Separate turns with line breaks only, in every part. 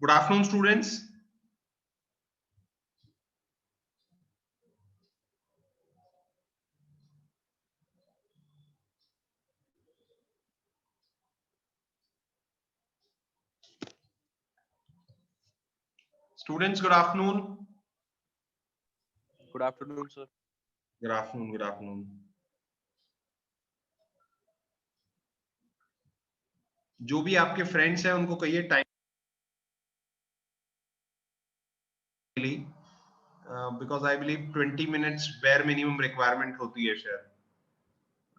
Good afternoon, students. Students, good afternoon.
Good afternoon, sir.
Good afternoon. Good afternoon. जो भी आपके friends हैं उनको कहिए time because I believe 20 minutes bare minimum requirement होती है शायद.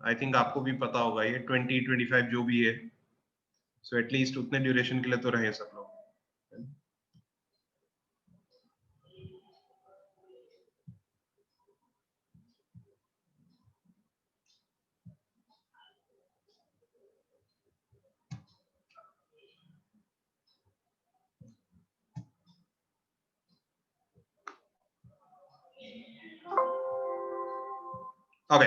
आई थिंक आपको भी पता होगा ये 20-25 जो भी है. सो एटलीस्ट उतने ड्यूरेशन के लिए तो रहे सब लोग. Okay,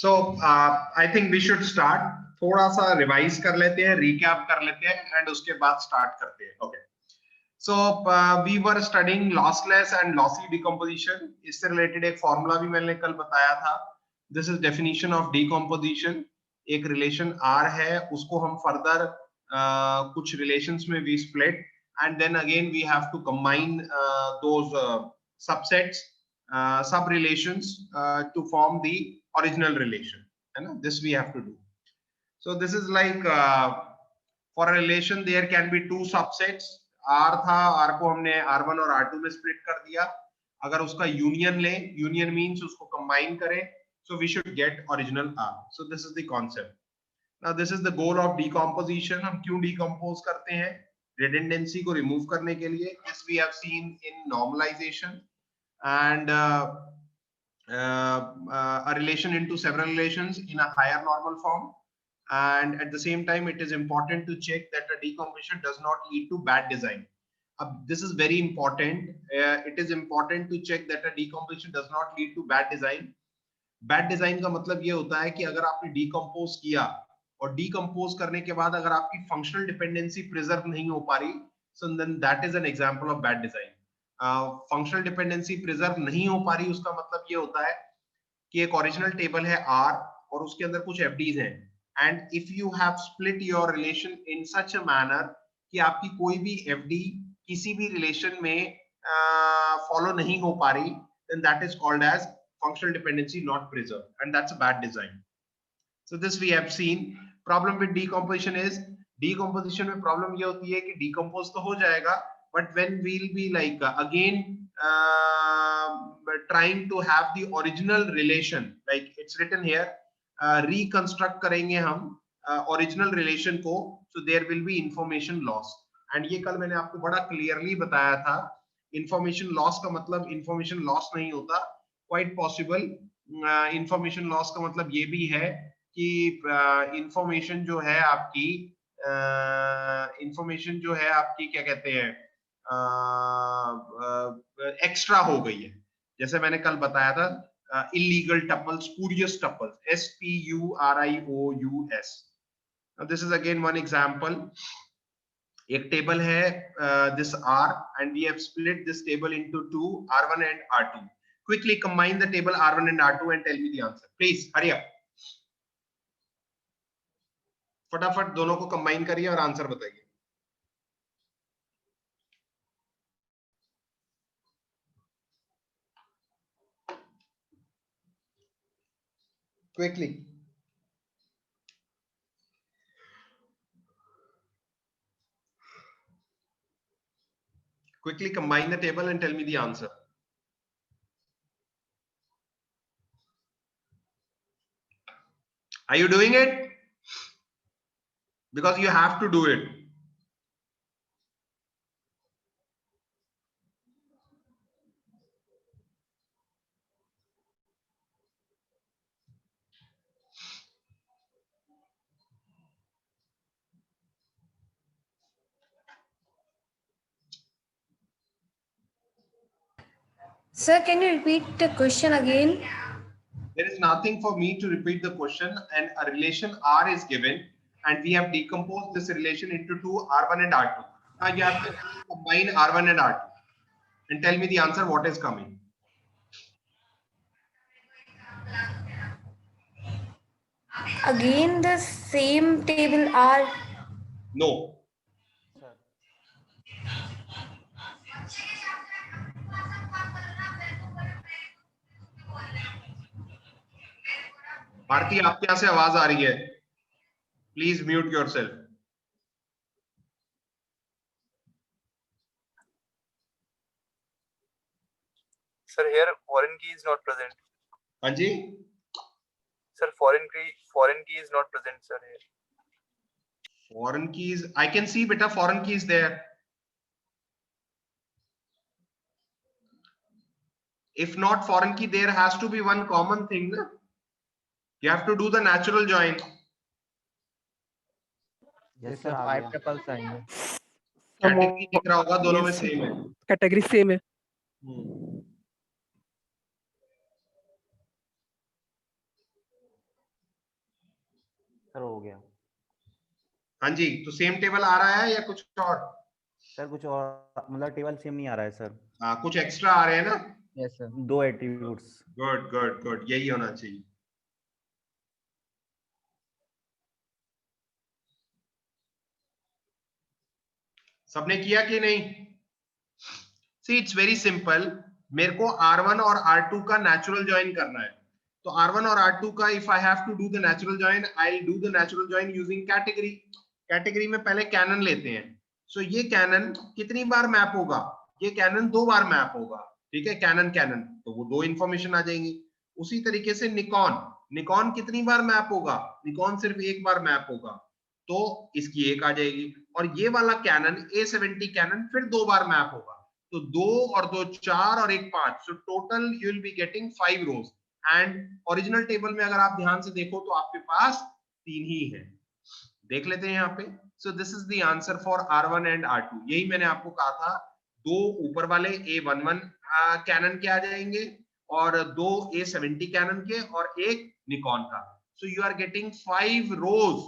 so I think we should start. थोड़ा सा रिवाइज कर लेते हैं, रिकैप कर लेते हैं एंड उसके बाद स्टार्ट करते हैं. Okay, so we were studying lossless and lossy decomposition. इससे रिलेटेड एक फॉर्मूला भी मैंने कल बताया था. This is definition of decomposition. एक रिलेशन आर है, उसको हम फर्दर कुछ रिलेशंस में we split and then again we have to combine those subsets, sub relations to form the original relation, है ना. This we have to do. So this is like for a relation there can be two subsets. R था, R को हमने R1 और R2 में split कर दिया. अगर उसका union ले, union means उसको combine करें, so we should get original R. So this is the concept. Now this is the goal of decomposition. हम क्यों decompose करते हैं? Redundancy को remove करने के लिए. This we have seen in normalization and a relation into several relations in a higher normal form. And at the same time, it is important to check that a decomposition does not lead to bad design. This is very important. It is important to check that a decomposition does not lead to bad design. Bad design का मतलब ये होता है कि अगर आपने decompose किया और decompose करने के बाद अगर आपकी functional dependency preserve नहीं हो पा रही, so then that is an example of bad design. Functional dependency preserve नहीं हो पा रही, उसका मतलब ये होता है कि एक ओरिजिनल टेबल है R और उसके अंदर कुछ FDs हैं and if you have split your relation in such a manner कि आपकी कोई भी FD किसी भी रिलेशन में फॉलो नहीं हो पा रही, then that is called as functional dependency not preserved and that's a bad design. So this we have seen. Problem with decomposition is decomposition में problem ये होती है कि decompose तो हो जाएगा but when we'll be like again trying to have the original relation like it's written here, reconstruct करेंगे हम original relation को, so there will be information loss. and ये कल मैंने आपको बड़ा clearly बताया था. information loss का मतलब information loss नहीं होता, quite possible information loss का मतलब ये भी है कि information जो है आपकी information जो है आपकी क्या कहते हैं एक्स्ट्रा हो गई है. जैसे मैंने कल बताया था illegal tuples, spurious tuples, SPURIOUS. Now this is again one example. एक टेबल है this R and we have split this table into two, R1 and R2. Quickly combine the table R1 and R2 and tell me the answer. Please hurry up. फटाफट दोनों को combine करिए और answer बताइए. Quickly. Quickly combine the table and tell me the answer. Are you doing it? Because you have to do it.
Sir, can you repeat the question again?
There is nothing for me to repeat the question, and a relation R is given and we have decomposed this relation into two, R1 and R2. You have to combine R1 and R2 and tell me the answer what is coming.
Again, the same table R.
No.
Sir.
Bharti, आपके यहाँ से आवाज आ रही है, please mute yourself.
Sir, here foreign key is not present.
हाँ जी,
Sir, foreign key is not present, sir. Here.
foreign keys I can see, beta, foreign keys there. If not foreign key, there has to be one common thing, na? You have to do the natural join.
Yes sir, 5 triples आएंगे.
Category दिख रहा होगा, दोनों में same है.
Category same है.
Sir हो गया.
हाँ जी, तो सेम टेबल आ रहा है या कुछ और?
सर कुछ और मतलब टेबल सेम नहीं आ रहा है सर.
हाँ, कुछ एक्स्ट्रा आ रहे हैं ना?
Yes sir.
2 attributes.
Good good good, यही होना चाहिए. सबने किया कि नहीं? See it's very simple. मेरे को R1 और R2 का नेचुरल ज्वाइन करना है. तो R1 और R2 का if I have to do the natural join, I will do the natural join using category. Category में पहले कैनन लेते हैं. सो ये कैनन कितनी बार मैप होगा? ये कैनन 2 बार मैप होगा. ठीक है, कैनन कैनन, तो वो 2 इंफॉर्मेशन आ जाएंगी. उसी तरीके से निकॉन, निकॉन कितनी बार मैप होगा? निकॉन सिर्फ 1 बार मैप होगा, तो इसकी 1 आ जाएगी. और ये वाला कैनन A70 कैनन फिर 2 बार मैप होगा, तो 2 और 2 4 और 1 5. So total you will be getting 5 rows. And original table में अगर आप ध्यान से देखो तो आपके पास 3 ही है. देख लेते हैं यहाँ पे. सो this is the answer for R1 and R2. यही मैंने आपको कहा था, 2 ऊपर वाले A11 कैनन के आ जाएंगे और 2 A70 कैनन के और 1 निकॉन का. So you are getting 5 rows,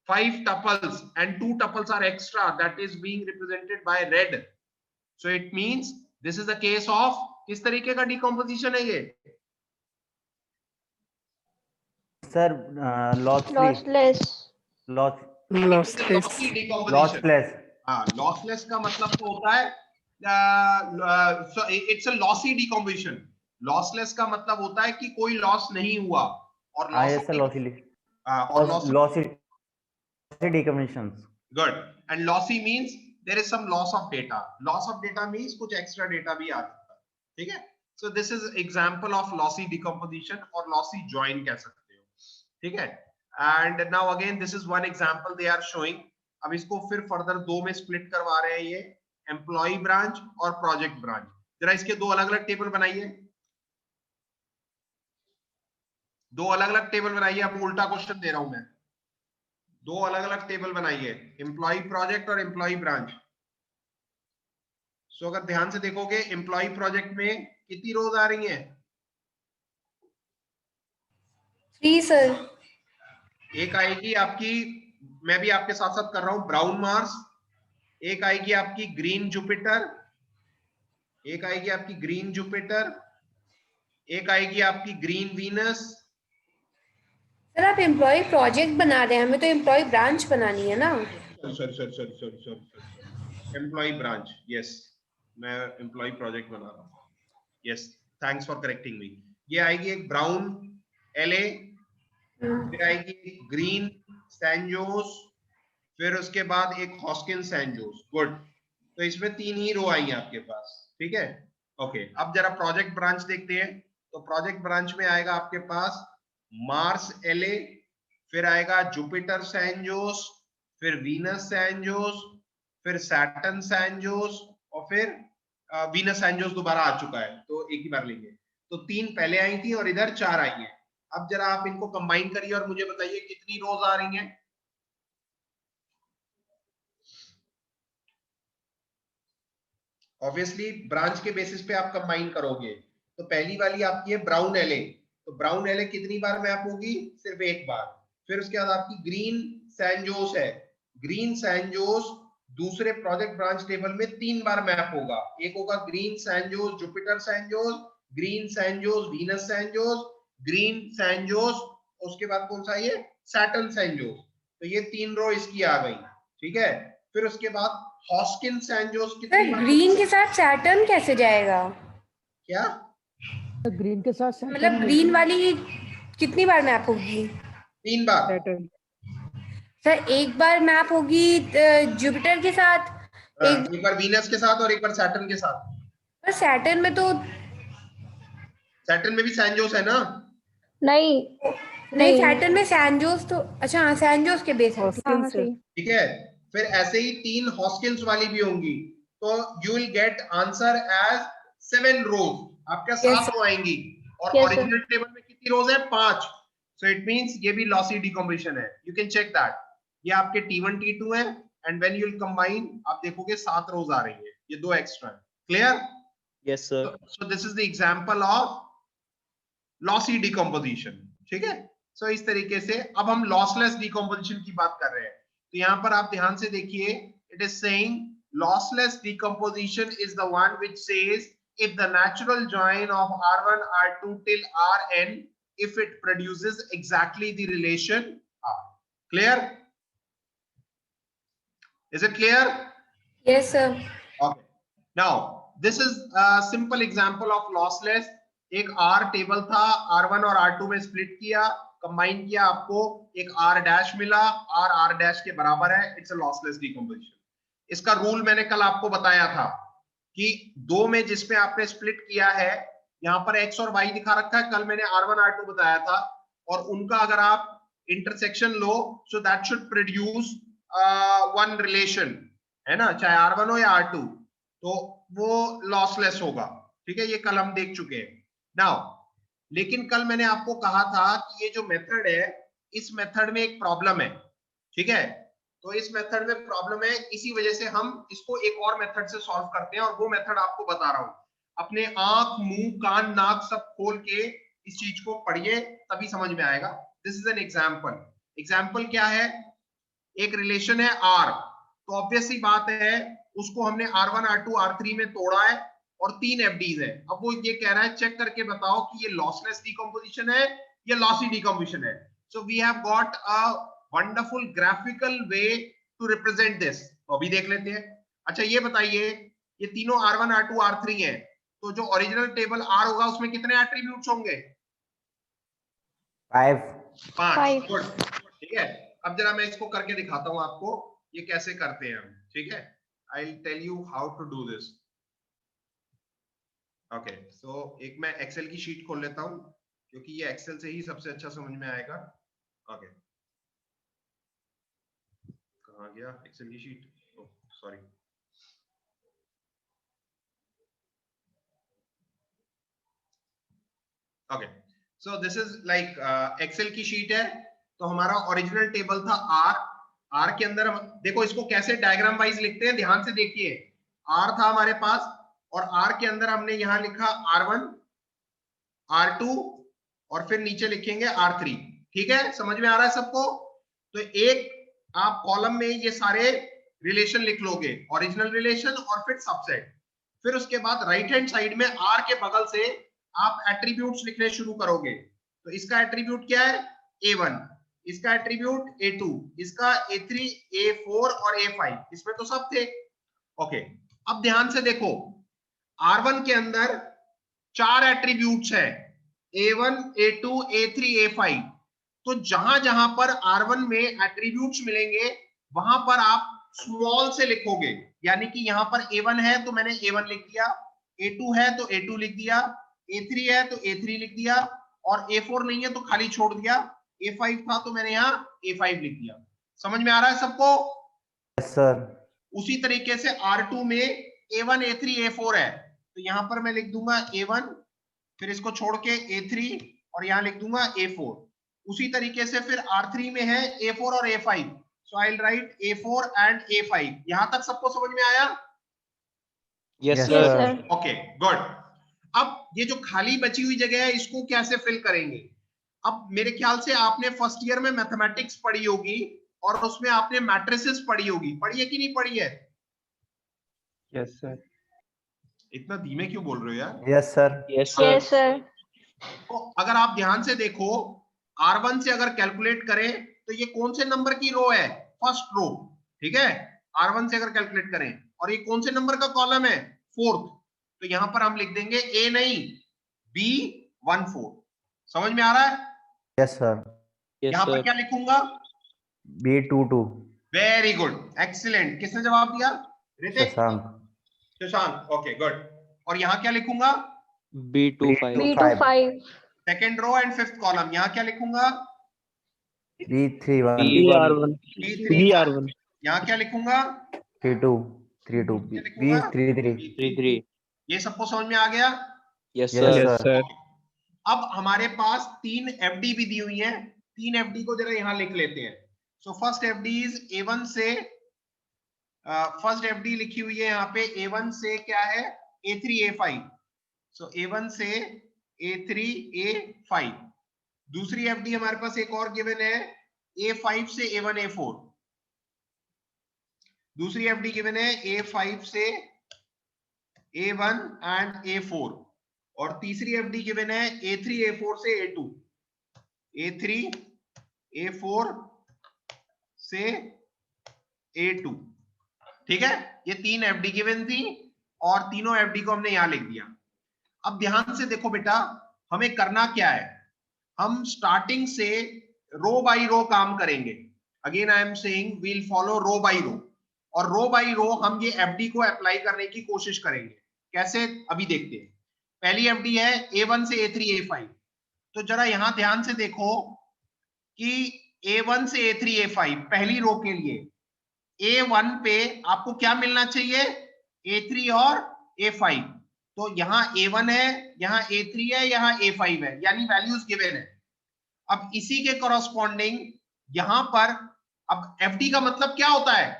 5 tuples, and 2 tuples are extra, that is being represented by red. So it means this is the case of किस तरीके का decomposition है ये?
Sir
Lossless.
लॉसलेस.
लॉसलेस.
हाँ, lossless का मतलब तो होता है so it's a lossy decomposition. lossless का मतलब होता है कि कोई लॉस नहीं हुआ. और
lossy decompositions.
Good. And lossy means there is some loss of data. Loss of data means कुछ extra data भी आ सकता है. ठीक है? So this is example of lossy decomposition और lossy join कह सकते हो. ठीक है? And now again this is one example they are showing. अब इसको फिर further 2 में split करवा रहे हैं, ये employee branch और project branch. जरा इसके 2 अलग-अलग टेबल बनाइए. 2 अलग-अलग टेबल बनाइए. अब उल्टा क्वेश्चन दे रहा हूं मैं. 2 अलग-अलग टेबल बनाइए, एम्प्लॉय प्रोजेक्ट और एम्प्लॉय ब्रांच. सो अगर ध्यान से देखोगे, एम्प्लॉय प्रोजेक्ट में कितनी रोज आ रही हैं?
3 सर.
एक आएगी आपकी, मैं भी आपके साथ साथ कर रहा हूं, ब्राउन मार्स. एक आएगी आपकी ग्रीन जुपिटर. एक आएगी आपकी ग्रीन जुपिटर. एक आएगी आपकी ग्रीन वीनस.
सर आप एम्प्लॉय प्रोजेक्ट बना रहे हैं, हमें तो एम्प्लॉय ब्रांच बनानी है ना.
Sorry, employee branch. यस, मैं एम्प्लॉय प्रोजेक्ट बना रहा हूँ. Yes, thanks for correcting me. ये आएगी एक ब्राउन LA, फिर आएगी एक ग्रीन सैनजोस, फिर उसके बाद एक हॉस्किन सैनजोस. गुड. तो इसमें 3 ही रो आई आपके पास. ठीक है, ओके. अब जरा प्रोजेक्ट ब्रांच देखते हैं. तो प्रोजेक्ट ब्रांच में आएगा आपके पास मार्स LA, फिर आएगा जुपिटर सैनजोस, फिर वीनस सैनजोस, फिर सैटर्न सैनजोस और फिर वीनस सैनजोस दोबारा आ चुका है, तो एक ही बार लेंगे. तो 3 पहले आई थी और इधर 4 आई हैं. अब जरा आप इनको कंबाइन करिए और मुझे बताइए कितनी रोज आ रही हैं. ऑब्वियसली ब्रांच के बेसिस पे आप कंबाइन करोगे. तो पहली वाली आपकी है ब्राउन LA. तो ब्राउन LA कितनी बार मैप होगी? सिर्फ 1 बार. फिर उसके बाद आपकी ग्रीन सैनजोस है. ग्रीन सैनजोस दूसरे प्रोजेक्ट ब्रांच टेबल में 3 बार मैप होगा। एक होगा ग्रीन सैनजोस जुपिटर सैनजोस, ग्रीन सैनजोस वीनस सैनजोस, ग्रीन सैनजोस, उसके बाद कौन सा ये सैटर्न सैनजोस। तो ये 3 रो इसकी आ गई, ठीक है। फिर उसके बाद हॉस्किन सैनजोस कितनी
सर
बार,
ग्रीन के साथ सैटर्न कैसे जाएगा?
क्या
ग्रीन के साथ
मतलब ग्रीन वाली कितनी बार मैप होगी?
3 बार।
सैटर्न।
सर एक बार मैप होगी जुपिटर के साथ, एक
एक बार वीनस के साथ और एक बार सैटर्न के साथ।
बार सैटर्न में तो
सैटर्न में भी सैनजोस है ना।
नहीं, सैटर्न में सैनजोस तो अच्छा हाँ सैनजोस के बेस है।
हॉस्किन से।
ठीक है। फिर ऐसे ही 3 हॉस्किन्स वाली भी होंगी, तो you will get answer as 7 rows. आपके 7 रो आएंगी और ओरिजिनल टेबल में कितनी रोज है? 5। सो इट मींस ये भी लॉसी डिकम्पोजिशन है। You can check that. ये आपके T1 T2 है and when you will combine आप देखोगे 7 रोज आ रही है, ये 2 एक्स्ट्रा है। Clear?
Yes sir.
So this is the example of lossy decomposition. ठीक है। सो इस तरीके से अब हम लॉसलेस डिकम्पोजिशन की बात कर रहे हैं। तो यहाँ पर आप ध्यान से देखिए, it is saying lossless decomposition is the one which says if the natural join of R1 R2 till Rn if it produces exactly the relation R. Clear? Is it clear?
Yes sir.
Okay. Now this is a simple example of lossless. एक R table था, R1 और R2 में split किया, combine किया, आपको एक R dash मिला, R dash के बराबर है, इट्स अ लॉसलेस डिकम्पोजिशन। इसका रूल मैंने कल आपको बताया था कि 2 में जिसमें आपने स्प्लिट किया है, यहाँ पर x और y दिखा रखा है, कल मैंने R1 R2 बताया था, और उनका अगर आप intersection low so that should produce one relation, है ना, चाहे R1 हो या R2, तो वो लॉसलेस होगा। ठीक है, ये कल हम देख चुके हैं। नाउ लेकिन कल मैंने आपको कहा था कि ये जो मेथड है, इस मेथड में एक प्रॉब्लम है। ठीक है, तो इस मेथड में प्रॉब्लम है, इसी वजह से हम इसको एक और मेथड से सॉल्व करते हैं, और वो मेथड आपको बता रहा हूं। अपने आंख, मुंह, कान, नाक सब खोल के इस चीज को पढ़िए, तभी समझ में आएगा। This is an example. Example क्या है? एक रिलेशन है R, तो ऑब्वियस सी बात है उसको हमने R1 R2 R3 में तोड़ा है और 3 FDs है। अब वो ये कह रहा है चेक करके बताओ कि ये लॉसलेस डिकम्पोजिशन है या लॉसी डिकम्पोजिशन है। So we have got a wonderful graphical way to represent this. तो अभी देख लेते हैं। अच्छा ये बताइए, ये तीनों R1 R2 R3 हैं, तो जो ओरिजिनल टेबल R होगा उसमें कितने एट्रीब्यूट्स होंगे? 5। गुड। ठीक है, अब जरा मैं इसको करके दिखाता हूं आपको ये कैसे करते हैं हम। ठीक है, I will tell you how to do this. Okay, so एक मैं एक्सेल की शीट खोल लेता हूं, क्योंकि ये एक्सेल से ही सबसे अच्छा समझ में आएगा। ओके, कहां गया एक्सेल की sheet? Sorry, okay, so this is like Excel की शीट है। तो हमारा ओरिजिनल टेबल था R के अंदर हम देखो इसको कैसे डायग्राम वाइज लिखते हैं, ध्यान से देखिए। R था हमारे पास, और R के अंदर हमने यहां लिखा R1 R2 और फिर नीचे लिखेंगे R3। ठीक है, समझ में आ रहा है सबको? तो एक आप कॉलम में ये सारे रिलेशन लिख लोगे, ओरिजिनल रिलेशन और फिर सबसेट। फिर उसके बाद राइट हैंड साइड में R के बगल से आप एट्रीब्यूट्स लिखने शुरू करोगे। तो इसका एट्रीब्यूट क्या है? A1, इसका एट्रीब्यूट A2, इसका A3, A4 और A5, इसमें तो सब थे। ओके, अब ध्यान से देखो, R1 के अंदर 4 एट्रीब्यूट्स है, A1, A2, A3, A5। तो जहां जहां पर R1 में एट्रीब्यूट्स मिलेंगे वहां पर आप स्मॉल से लिखोगे, यानी कि यहां पर A1 है तो मैंने A1 लिख दिया, A2 है तो A2 लिख दिया, A3 है तो A3 लिख दिया, और A4 नहीं है तो खाली छोड़ दिया, A5 था तो मैंने यहाँ A5 लिख दिया। समझ में आ रहा है सबको?
Yes sir.
उसी तरीके से R2 में A1, A3, A4 है, तो यहां पर मैं लिख दूंगा A1, फिर इसको छोड़ के A3 और यहां लिख दूंगा A4। उसी तरीके से फिर R3 में है A4 और A5, so I will write A4 and A5। यहां तक सबको समझ में आया?
Yes sir.
Okay, good. अब ये जो खाली बची हुई जगह है इसको कैसे फिल करेंगे? अब मेरे ख्याल से आपने फर्स्ट ईयर में मैथमेटिक्स पढ़ी होगी, और उसमें आपने मैट्रिसेस पढ़ी होगी, पढ़ी है कि नहीं पढ़ी है?
Yes sir.
इतना धीमे क्यों बोल रहे हो यार?
Yes sir.
Yes, sir.
तो अगर आप ध्यान से देखो, R1 से अगर कैलकुलेट करें तो ये कौन से नंबर की रो है? फर्स्ट रो, ठीक है। R1 से अगर कैलकुलेट करें, और ये कौन से नंबर का कॉलम है? फोर्थ। तो यहां पर हम लिख देंगे A नहीं, B14। समझ में आ रहा है?
Yes sir.
Yes,
यहां पर
sir.
क्या लिखूंगा?
B22
very good, excellent. किसने जवाब दिया? ऋतिक?
शशांक।
Shashank, okay good. और यहाँ क्या लिखूंगा?
B25.
B25
second row and fifth column, यहाँ क्या लिखूंगा?
B31
B1.
B3। यहाँ क्या लिखूंगा?
32
क्या लिखूंगा?
B33।
33.
ये सबको समझ में आ गया?
Yes,
Yes,
sir.
sir.
अब हमारे पास 3 एफडी भी दी हुई हैं। 3 एफडी को जरा यहाँ लिख लेते हैं। So first FD is A1 से, फर्स्ट एफडी लिखी हुई है यहाँ पे A1 से क्या है? A3 A5। सो A1 से A3 A5। दूसरी एफडी हमारे पास एक और गिवन है A5 से A1 A4। दूसरी एफडी गिवन है A5 से A1 एंड A4। और तीसरी एफडी गिवन है A3 A4 से A2। A3 A4 से A2, ठीक है। ये 3 एफडी गिवन थी और तीनों एफडी को हमने यहां लिख दिया। अब ध्यान से देखो बेटा, हमें करना क्या है? हम स्टार्टिंग से रो बाय रो काम करेंगे। Again I am saying we will follow row by row, और रो बाय रो हम ये एफडी को अप्लाई करने की कोशिश करेंगे। कैसे, अभी देखते हैं। पहली एफडी है A1 से A3 A5। तो जरा यहां ध्यान से देखो कि A1 से A3 A5 पहली रो के लिए A1 पे आपको क्या मिलना चाहिए? A3 और A5। तो यहाँ A1 है, यहाँ A3 है, यहाँ A5 है, यानी वैल्यूज गिवन है। अब इसी के कॉरस्पॉन्डिंग यहां पर, अब एफडी का मतलब क्या होता है?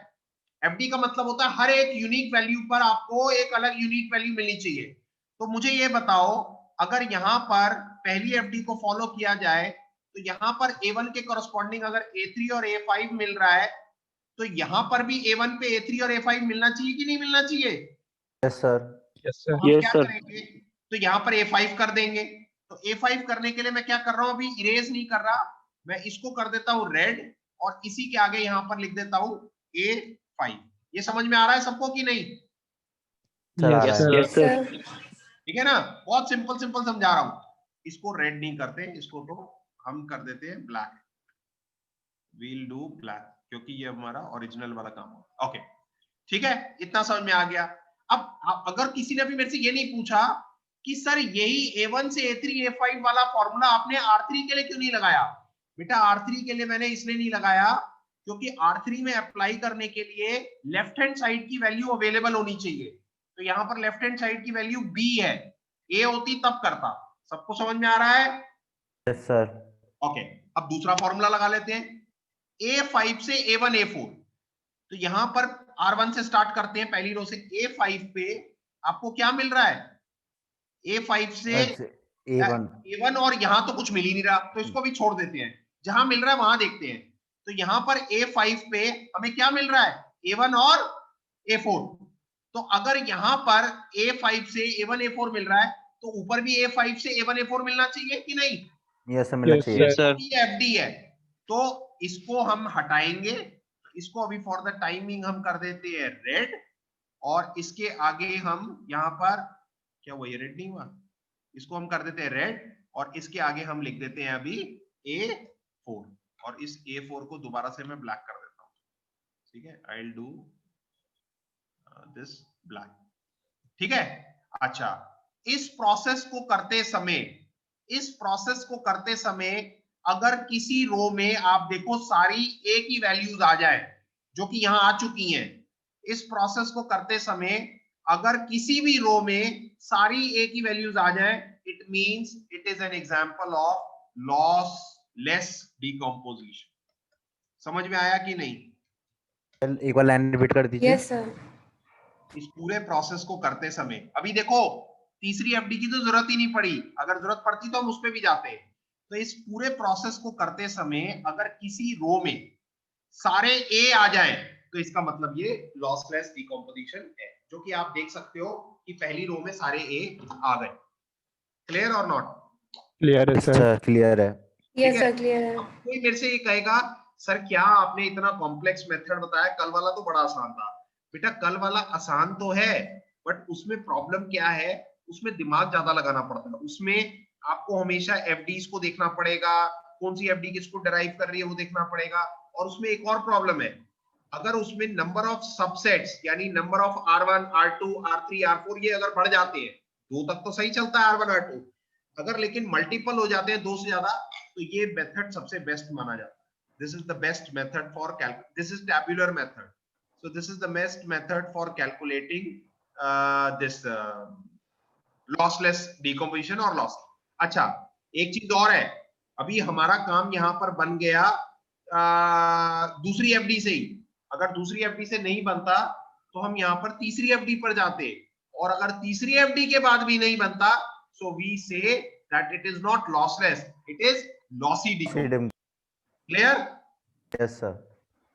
एफडी का मतलब होता है हर एक यूनिक वैल्यू पर आपको एक अलग यूनिक वैल्यू मिलनी चाहिए। तो मुझे ये बताओ, अगर यहां पर पहली एफडी को फॉलो किया जाए तो यहां पर A1 के कॉरस्पॉन्डिंग अगर A3 और A5 मिल रहा है, तो यहां पर भी A1 पे A3 और A5 मिलना चाहिए कि नहीं मिलना चाहिए?
Yes sir.
Yes, sir.
हम
Yes,
क्या
sir.
करेंगे? तो यहाँ पर A5 कर देंगे। तो A5 करने के लिए मैं क्या कर रहा हूं? अभी इरेज नहीं कर रहा, मैं इसको कर देता हूं रेड, और इसी के आगे यहाँ पर लिख देता हूं A5। ये समझ में आ रहा है सबको कि नहीं?
Yes, sir. Yes, sir.
ठीक है ना? बहुत सिंपल सिंपल समझा रहा हूं। इसको रेड नहीं करते, इसको तो हम कर देते हैं ब्लैक। वील डू ब्लैक, क्योंकि ये हमारा ओरिजिनल वाला काम है। ओके, ठीक है, इतना समझ में आ गया। अब अगर किसी ने भी मेरे से ये नहीं पूछा कि सर यही A1 से A3 A5 वाला फॉर्मूला आपने R3 के लिए क्यों नहीं लगाया? बेटा R3 के लिए मैंने इसलिए नहीं लगाया क्योंकि R3 में अप्लाई करने के लिए लेफ्ट हैंड साइड की वैल्यू अवेलेबल होनी चाहिए। तो यहाँ पर लेफ्ट हैंड साइड की वैल्यू B है, A होती तब करता। सबको समझ में आ रहा है?
Yes sir.
ओके, अब दूसरा फॉर्मूला लगा लेते हैं। A5 से A1 A4। तो यहां पर R1 से स्टार्ट करते हैं, पहली रो से। A5 पे आपको क्या मिल रहा है? A5 से A1, और यहां तो कुछ मिल ही नहीं रहा, तो इसको भी छोड़ देते हैं। जहां मिल रहा है वहां देखते हैं। तो यहां पर A5 पे हमें क्या मिल रहा है? A1 और A4। तो अगर यहां पर A5 से A1 A4 मिल रहा है, तो ऊपर भी A5 से A1 A4 मिलना चाहिए कि नहीं?
यस सर, मिलना चाहिए।
Yes, sir.
एफडी है, तो इसको हम हटाएंगे। इसको अभी फॉर द टाइमिंग हम कर देते हैं रेड, और इसके आगे हम यहाँ पर, क्या हुआ, ये रेड नहीं हुआ, इसको हम कर देते हैं रेड, और इसके आगे हम लिख देते हैं अभी A4, और इस A4 को दोबारा से मैं ब्लैक कर देता हूँ। ठीक है, I will do this black. ठीक है, अच्छा, इस प्रोसेस को करते समय अगर किसी रो में आप देखो सारी A की वैल्यूज आ जाए, जो कि यहां आ चुकी हैं, इस प्रोसेस को करते समय अगर किसी भी रो में सारी A की वैल्यूज आ जाए, it means it is an example of lossless decomposition. समझ में आया कि नहीं?
एक बार लाइन रिपीट कर दीजिए।
Yes sir.
इस पूरे प्रोसेस को करते समय, अभी देखो तीसरी एफडी की तो जरूरत ही नहीं पड़ी, अगर जरूरत पड़ती तो हम उस पे भी जाते। तो इस पूरे प्रोसेस को करते समय अगर किसी रो में सारे ए आ जाए तो इसका मतलब ये लॉसलेस डिकम्पोजिशन है, जो कि आप देख सकते हो कि पहली रो में सारे ए आ गए। क्लियर और नॉट?
Clear है sir.
सर क्लियर है।
यस
ठीक है।
सर क्लियर है।
अब कोई मेरे से ये कहेगा सर क्या आपने इतना कॉम्प्लेक्स मेथड बताया, कल वाला तो बड़ा आसान था। बेटा कल वाला आसान तो है, बट उसमें प्रॉब्लम क्या है, उसमें दिमाग ज्यादा लगाना पड़ता है। उसमें आपको हमेशा एफडीज को देखना पड़ेगा, कौन सी एफडी किसको डिराइव कर रही है वो देखना पड़ेगा। और उसमें एक और प्रॉब्लम है, अगर उसमें नंबर ऑफ सबसेट्स यानी number of R1 R2 R3 R4 ये अगर बढ़ जाते हैं, दो तक तो सही चलता है R1 R2, अगर लेकिन मल्टीपल हो जाते हैं दो से ज्यादा, तो ये मेथड सबसे बेस्ट माना जाता है। This is the best method for this is tabular method, so this is the best method for calculating this lossless decomposition और लॉस। अच्छा एक चीज और है, अभी हमारा काम यहाँ पर बन गया दूसरी एफडी से ही। अगर दूसरी एफडी से नहीं बनता तो हम यहाँ पर तीसरी एफडी पर जाते, और अगर तीसरी एफडी के बाद भी नहीं बनता, so we say that it is not lossless, it is lossy decomposition. Clear?
Yes sir.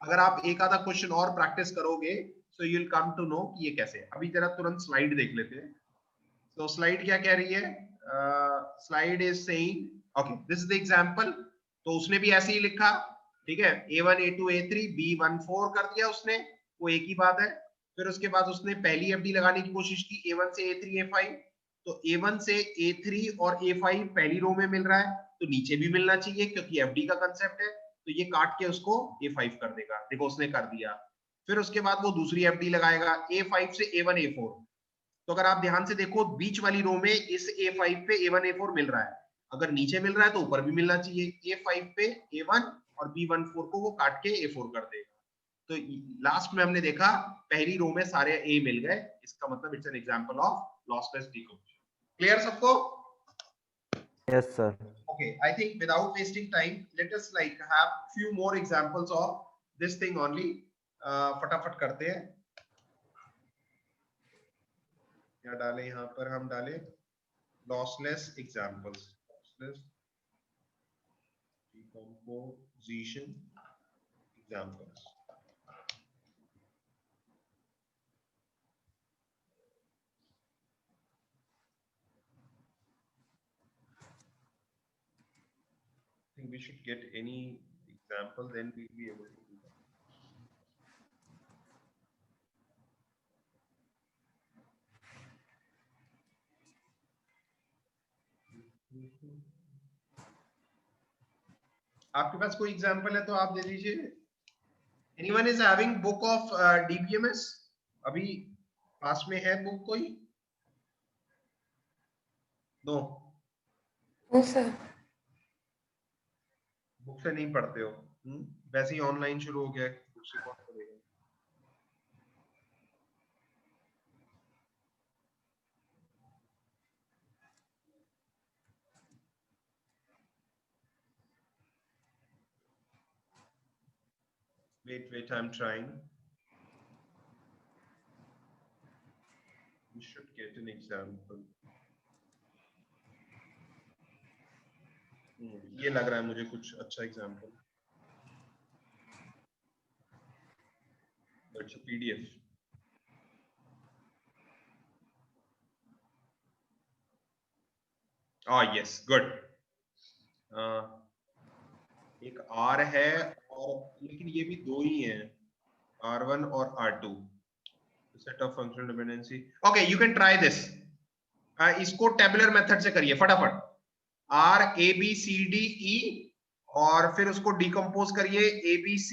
अगर आप एक आधा क्वेश्चन और प्रैक्टिस करोगे so you'll come to know कि ये कैसे है। अभी जरा तुरंत स्लाइड देख लेते हैं। तो स्लाइड क्या कह रही है? Slide is saying okay this is the example. तो उसने भी ऐसे ही लिखा, ठीक है, A1 A2 A3 B14 कर दिया उसने, वो एक ही बात है। फिर उसके बाद उसने पहली एफडी लगाने की कोशिश की A1 से A3 A5, तो A1 से A3 और A5 पहली रो में मिल रहा है, तो नीचे भी मिलना चाहिए क्योंकि एफडी का कंसेप्ट है, तो ये काट के उसको A5 कर देगा। देखो उसने कर दिया। फिर उसके बाद वो दूसरी एफडी लगाएगा A5 से A1 A4, तो अगर आप ध्यान से देखो बीच वाली रो में इस A5 पे A1 A4 मिल रहा है, अगर नीचे मिल रहा है तो ऊपर भी मिलना चाहिए। A5 पे A1 और B14 को वो काट के A4 कर देगा। तो लास्ट में हमने देखा पहली रो में सारे A मिल गए, इसका मतलब it's an example of lossless decomposition. Clear सबको?
Yes sir.
Okay, I think without wasting time, let us like have few more examples of this thing only. फटाफट करते हैं। क्या डालें यहाँ पर? हम डालें lossless examples, lossless decomposition examples. I think we should get any example, then we'll be able to do that. आपके पास कोई एग्जांपल है तो आप दे दीजिए। Anyone is having book of DBMS? अभी पास में है बुक कोई? No,
no sir.
बुक से नहीं पढ़ते हो? वैसे ही ऑनलाइन शुरू हो गया है, बुक से कौन पढ़ेगा? Wait, I'm trying. We should get an example. ये लग रहा है मुझे कुछ अच्छा example. It's a PDF. Yes, good. एक R है और लेकिन ये भी दो ही हैं, R1 और R2, set of functional dependency. Okay, you can try this. इसको टेबुलर मेथड से करिए फटाफट। R A B C D E और फिर उसको डिकम्पोज करिए A B C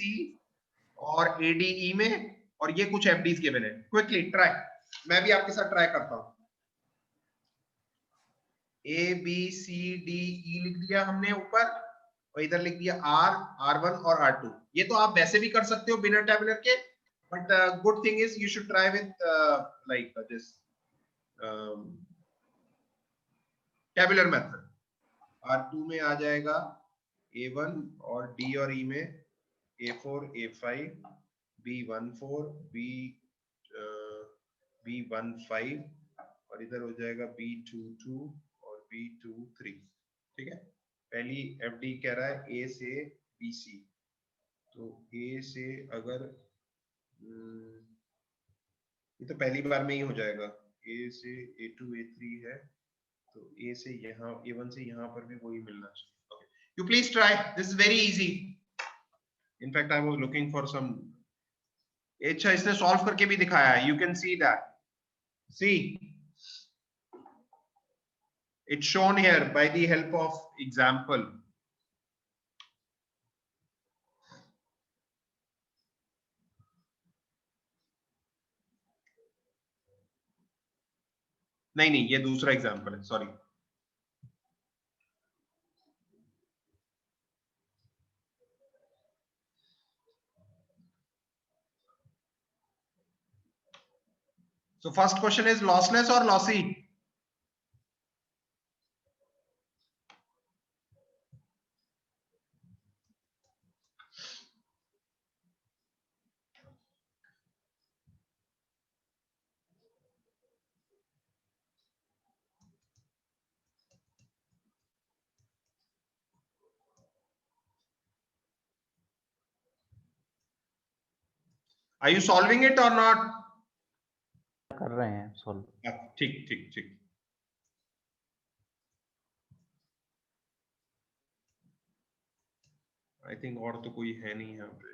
और A D E में, और ये कुछ एफडीज गिवन है। क्विकली ट्राई, मैं भी आपके साथ ट्राई करता हूं। A B C D E लिख दिया हमने ऊपर, और इधर लिख दिया R R1 और R2। ये तो आप वैसे भी कर सकते हो बिना टेबुलर के, but good thing is you should try with like this tabular method. R2 में आ जाएगा A1 और D और E में A4 A5 B14 B15 और इधर हो जाएगा B22 और B23। ठीक है, पहली एफडी कह रहा है A से BC, तो ए से अगर ये तो पहली बार में ही हो जाएगा, ए से A2 A3 है, तो ए से यहाँ A1 से यहाँ पर भी वही मिलना चाहिए। Okay, you please try, this is very easy. In fact I was looking for some. अच्छा, इसने सॉल्व करके भी दिखाया है, you can see that, see it's shown here by the help of example. नहीं नहीं, ये दूसरा एग्जांपल है, sorry. So first question is lossless or lossy? Are you solving it or not?
कर रहे हैं सॉल्व।
ठीक ठीक ठीक। आई थिंक और तो कोई है नहीं यहाँ पे।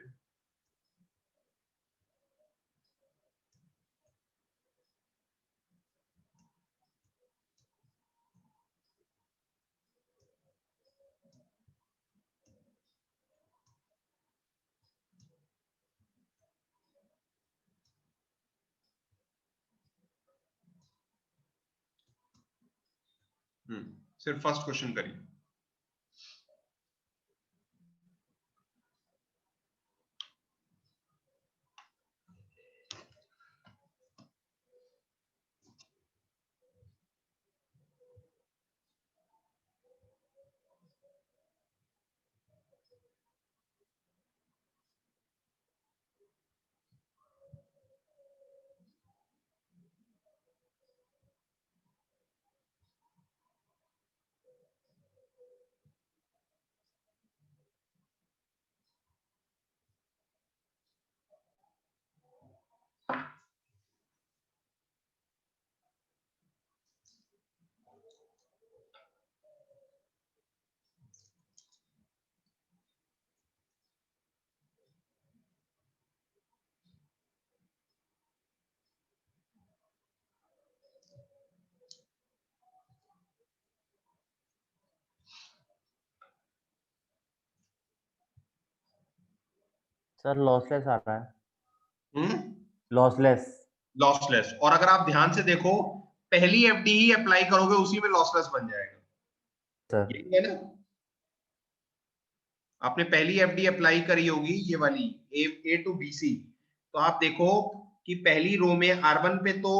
सिर्फ फर्स्ट क्वेश्चन करिए।
सर लॉसलेस आ रहा है। लॉसलेस।
लॉसलेस, और अगर आप ध्यान से देखो, पहली एफडी ही अप्लाई करोगे, उसी में लॉसलेस बन जाएगा।
सर
यही है ना? आपने पहली एफडी अप्लाई करी होगी, ये वाली ए टू BC, तो आप देखो कि पहली रो में R1 पे तो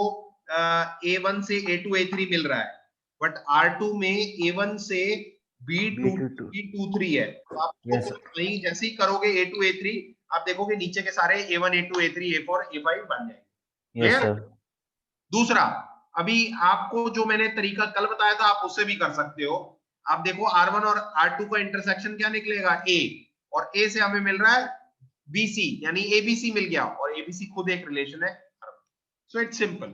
A1 से A2 A3 मिल रहा है, बट R2 में A1 से B23 है। तो आपको वही जैसे ही करोगे A2 A3, आप देखोगे नीचे के सारे A1 A2 A3 A4 A5 बन जाएंगे।
Yes sir.
दूसरा, अभी आपको जो मैंने तरीका कल बताया था, आप उससे भी कर सकते हो। आप देखो R1 और R2 का इंटरसेक्शन क्या निकलेगा, A, और A से हमें मिल रहा है BC, यानी ABC मिल गया, और ABC खुद एक रिलेशन है। सो इट्स सिंपल,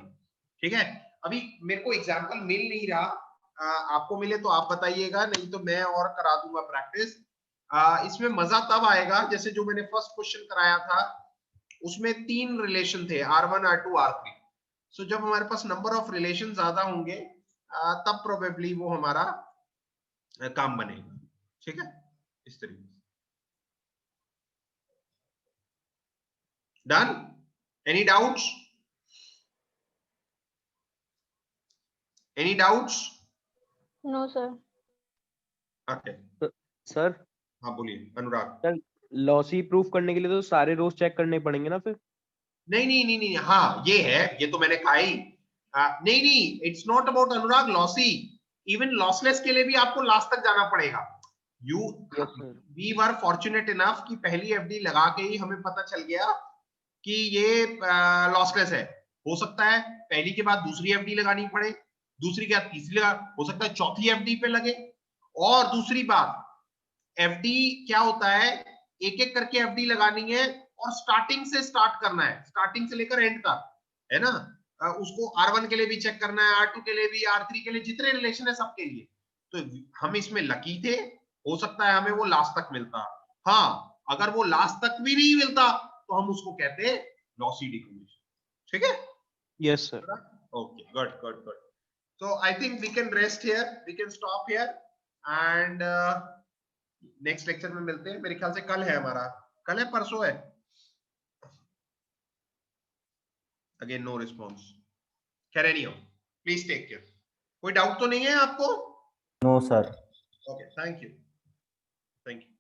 ठीक है। अभी मेरे को एग्जांपल मिल नहीं रहा, आपको मिले तो आप बताइएगा, नहीं तो मैं और करा दूंगा प्रैक्टिस। इसमें मजा तब आएगा जैसे जो मैंने फर्स्ट क्वेश्चन कराया था, उसमें 3 रिलेशन थे, R1 R2 R3। सो जब हमारे पास नंबर ऑफ रिलेशन ज्यादा होंगे, तब प्रोबेबली वो हमारा काम बनेगा, ठीक है, इस तरीके से। Done? Any doubts? Any doubts?
No sir.
ओके,
सर
हाँ बोलिए अनुराग।
सर लॉसी प्रूफ करने के लिए तो सारे रोज चेक करने पड़ेंगे ना फिर?
नहीं नहीं नहीं नहीं, हाँ ये है, ये तो मैंने कहा ही। नहीं नहीं, it's not about Anurag lossy, even lossless के लिए भी आपको लास्ट तक जाना पड़ेगा। वी वर फॉर्चुनेट इनफ कि पहली एफडी लगा के ही हमें पता चल गया कि ये लॉसलेस है। हो सकता है पहली के बाद दूसरी एफडी लगानी पड़े, दूसरी के बाद तीसरी लगा, हो सकता है चौथी एफडी पे लगे। और दूसरी बात, एफडी क्या होता है एक एक करके एफडी लगानी है और स्टार्टिंग से स्टार्ट करना है, स्टार्टिंग से लेकर एंड तक, है ना। उसको R1 के लिए भी चेक करना है, R2 के लिए भी, R3 के लिए, जितने रिलेशन है सबके लिए। तो हम इसमें लकी थे, हो सकता है हमें वो लास्ट तक मिलता। हाँ, अगर वो लास्ट तक भी नहीं मिलता तो हम उसको कहते हैं लॉसी डिकम्पोजिशन, ठीक है।
Yes sir.
Okay, good, good, good. So I think we can rest here, we can stop here, and next lecture में मिलते हैं। मेरे ख्याल से कल है हमारा, कल है परसों है। Again no response. खैर anyhow, please take care. कोई डाउट तो नहीं है आपको?
No sir.
Okay, thank you. Thank you.